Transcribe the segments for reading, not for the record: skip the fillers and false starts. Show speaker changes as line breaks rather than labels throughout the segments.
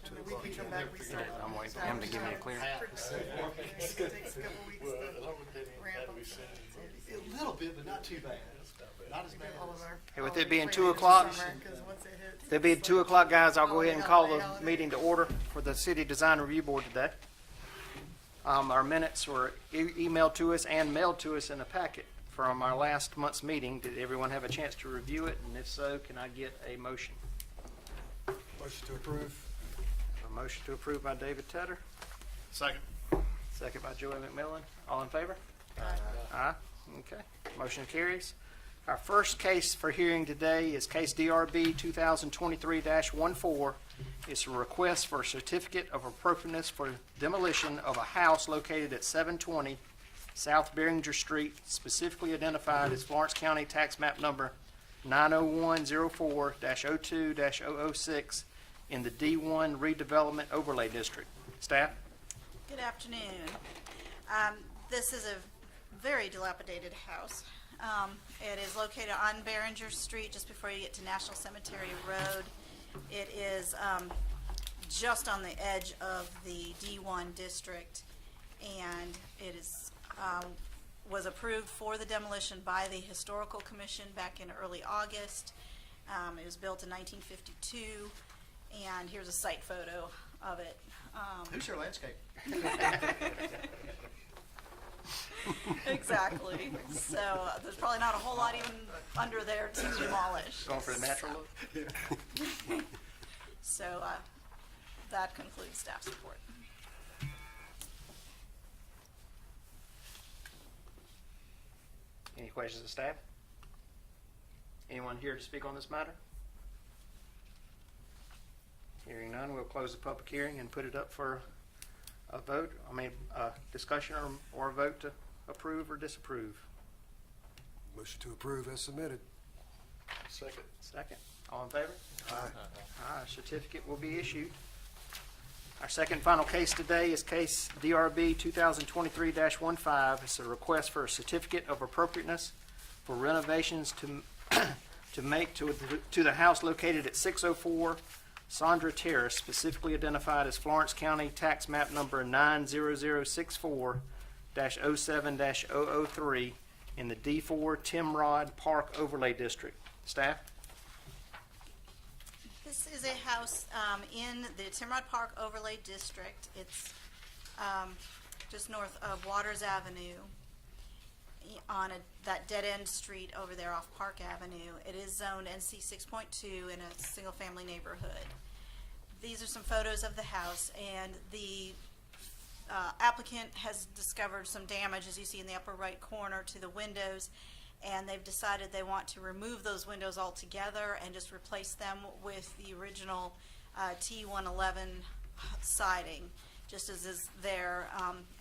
2
And we
o'clock.
can come back, restart.
I'm waiting for him to give me a clear.
It takes a couple weeks to ramp up.
A little bit, but not too bad. Not as bad
All of
as.
our
Hey, with it
holiday
being
planning
2
for
o'clock,
summer, 'cause once it hits,
There being
it's
2
like
o'clock, guys, I'll go ahead and call the
holiday.
meeting to order for the City Design Review Board today. Our minutes were emailed to us and mailed to us in a packet from our last month's meeting. Did everyone have a chance to review it? And if so, can I get a motion?
Motion to approve.
A motion to approve by David Tedder,
Second.
second by Joey McMillan. All in favor?
Aye.
Aye. Okay. Motion carries. Our first case for hearing today is case DRB 2023-14. It's a request for a certificate of appropriateness for demolition of a house located at 720 South Beringer Street, specifically identified as Florence County Tax Map Number 90104-02-006 in the D1 Redevelopment Overlay District. Staff?
Good afternoon. This is a very dilapidated house. It is located on Beringer Street, just before you get to National Cemetery Road. It is just on the edge of the D1 district, and it is was approved for the demolition by the Historical Commission back in early August. It was built in 1952, and here's a site photo of it.
Who's your landscape?
Exactly. So there's probably not a whole lot even under there to demolish.
Going for the natural look?
So that concludes staff's report.
Any questions of staff? Anyone here to speak on this matter? Hearing none, we'll close the public hearing and put it up for a vote, discussion or a vote to approve or disapprove.
Motion to approve as submitted.
Second.
Second, all in favor?
Aye.
Aye, certificate will be issued. Our second and final case today is case DRB 2023-15. It's a request for a certificate of appropriateness for renovations to make to the house located at 604 Sandra Terrace, specifically identified as Florence County Tax Map Number 90064-07-003 in the D4 Timrod Park Overlay District. Staff?
This is a house in the Timrod Park Overlay District. It's just north of Waters Avenue on that dead-end street over there off Park Avenue. It is zoned NC 6.2 in a single-family neighborhood. These are some photos of the house, and the applicant has discovered some damage, as you see in the upper right corner, to the windows, and they've decided they want to remove those windows altogether and just replace them with the original T111 siding, just as is there,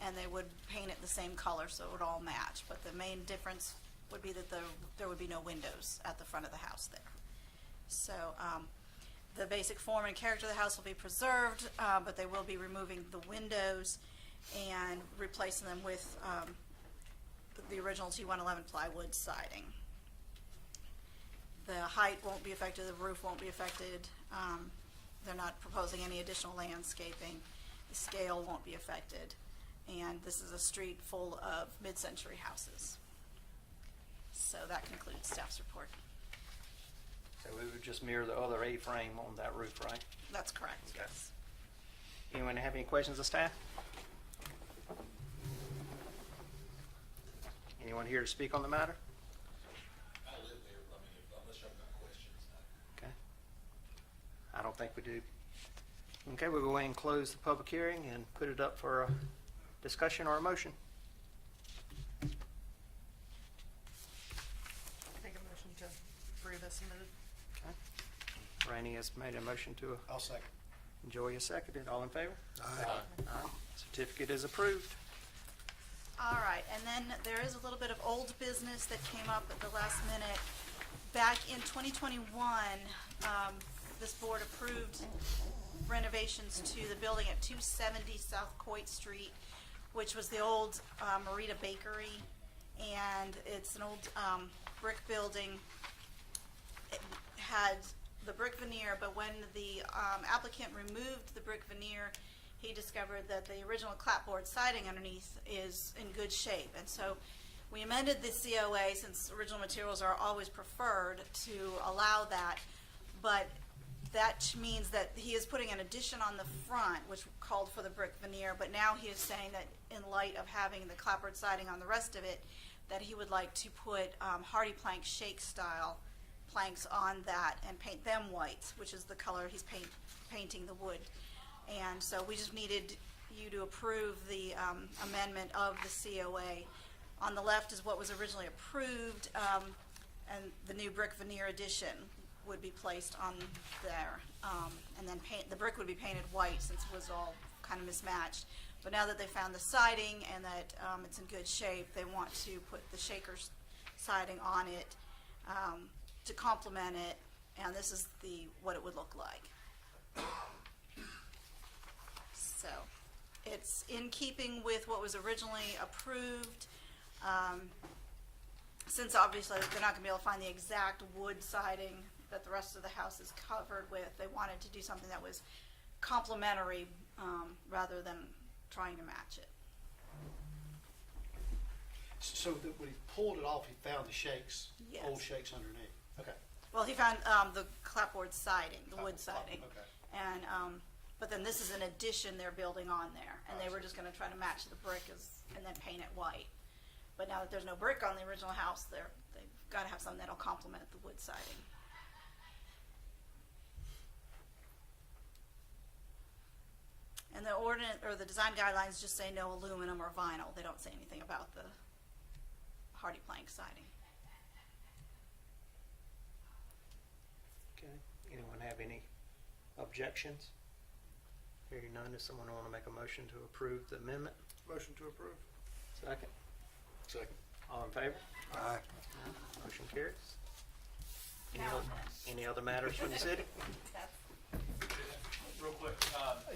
and they would paint it the same color so it would all match. But the main difference would be that there would be no windows at the front of the house there. So the basic form and character of the house will be preserved, but they will be removing the windows and replacing them with the original T111 plywood siding. The height won't be affected, the roof won't be affected. They're not proposing any additional landscaping. The scale won't be affected. And this is a street full of mid-century houses. So that concludes staff's report.
So we would just mirror the other A-frame on that roof, right?
That's correct,
Okay.
yes.
Anyone have any questions of staff? Anyone here to speak on the matter?
I live there, unless y'all got questions.
Okay. I don't think we do. Okay, we'll go ahead and close the public hearing and put it up for a discussion or a motion.
Make a motion to approve as submitted.
Okay. Rainey has made a motion to
I'll second.
Joy has seconded. All in favor?
Aye.
Aye. Certificate is approved.
All right, and then there is a little bit of old business that came up at the last minute. Back in 2021, this board approved renovations to the building at 270 South Coit Street, which was the old Marita Bakery, and it's an old brick building. It had the brick veneer, but when the applicant removed the brick veneer, he discovered that the original clapboard siding underneath is in good shape. And so we amended the COA, since original materials are always preferred, to allow that. But that means that he is putting an addition on the front, which called for the brick veneer, but now he is saying that in light of having the clapboard siding on the rest of it, that he would like to put hardy plank shake style planks on that and paint them white, which is the color he's painting the wood. And so we just needed you to approve the amendment of the COA. On the left is what was originally approved, and the new brick veneer addition would be placed on there. And then the brick would be painted white, since it was all kind of mismatched. But now that they found the siding and that it's in good shape, they want to put the shaker siding on it to complement it, and this is what it would look like. So it's in keeping with what was originally approved. Since obviously they're not going to be able to find the exact wood siding that the rest of the house is covered with, they wanted to do something that was complementary rather than trying to match it.
So that when he pulled it off, he found the shakes,
Yes.
old shakes underneath. Okay.
Well, he found the clapboard siding, the wood siding.
Okay.
And, but then this is an addition they're building on there, and they were just gonna try to match the brick and then paint it white. But now that there's no brick on the original house, they've gotta have something that'll complement the wood siding. And the ordinance, or the design guidelines just say no aluminum or vinyl. They don't say anything about the hardy plank siding.
Okay. Anyone have any objections? Hearing none, does someone want to make a motion to approve the amendment?
Motion to approve.
Second.
Second.
All in favor?
Aye.
Motion carries.
Now-
Any other matters from the city?
Real quick.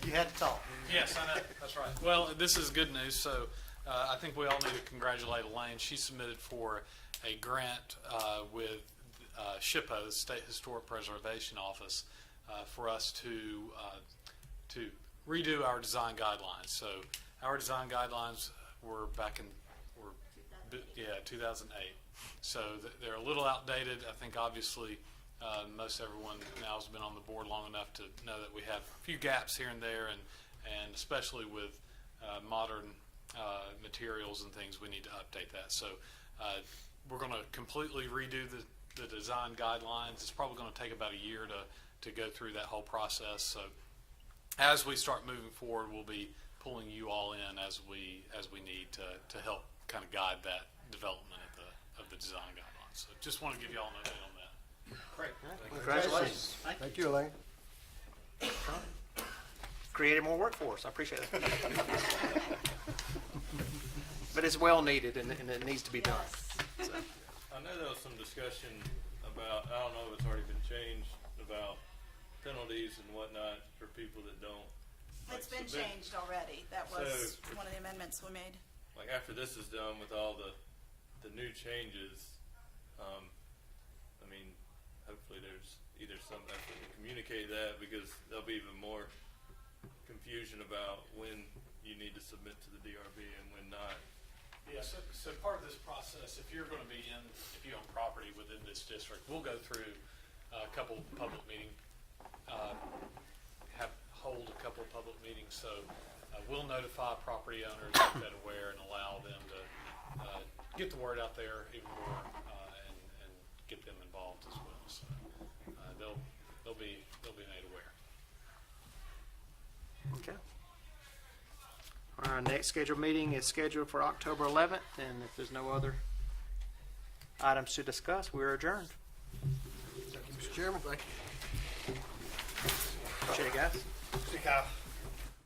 You had to talk.
Yes, I know. That's right. Well, this is good news. So I think we all need to congratulate Elaine. She submitted for a grant with SHPO, the State Historic Preservation Office, for us to redo our design guidelines. So our design guidelines were back in 2008. So they're a little outdated. I think obviously most everyone now has been on the board long enough to know that we have a few gaps here and there, and especially with modern materials and things, we need to update that. So we're going to completely redo the design guidelines. It's probably going to take about a year to go through that whole process. So as we start moving forward, we'll be pulling you all in as we need to help kind of guide that development of the design guidelines. So just want to give you all an update on that.
Great.
Congratulations.
Thank you, Elaine.
Created more work for us. I appreciate it. But it's well needed, and it needs to be done. So,
I know there was some discussion about, I don't know if it's already been changed, about penalties and whatnot for people that don't.
It's been
submit.
changed already. That was one of the amendments we made.
Like after this is done with all the new changes, I mean, hopefully there's either some effort to communicate that, because there'll be even more confusion about when you need to submit to the DRB and when not.
Yeah, so part of this process, if you're going to be if you own property within this district, we'll go through a couple public meetings, hold a couple of public meetings. So we'll notify property owners, make that aware, and allow them to get the word out there even more and get them involved as well. So they'll be made aware.
okay. Our next scheduled meeting is scheduled for October 11th, and if there's no other items to discuss, we're adjourned.
Thank you, Mr. Chairman. Thank you.
Appreciate it, guys.
See you, Kyle.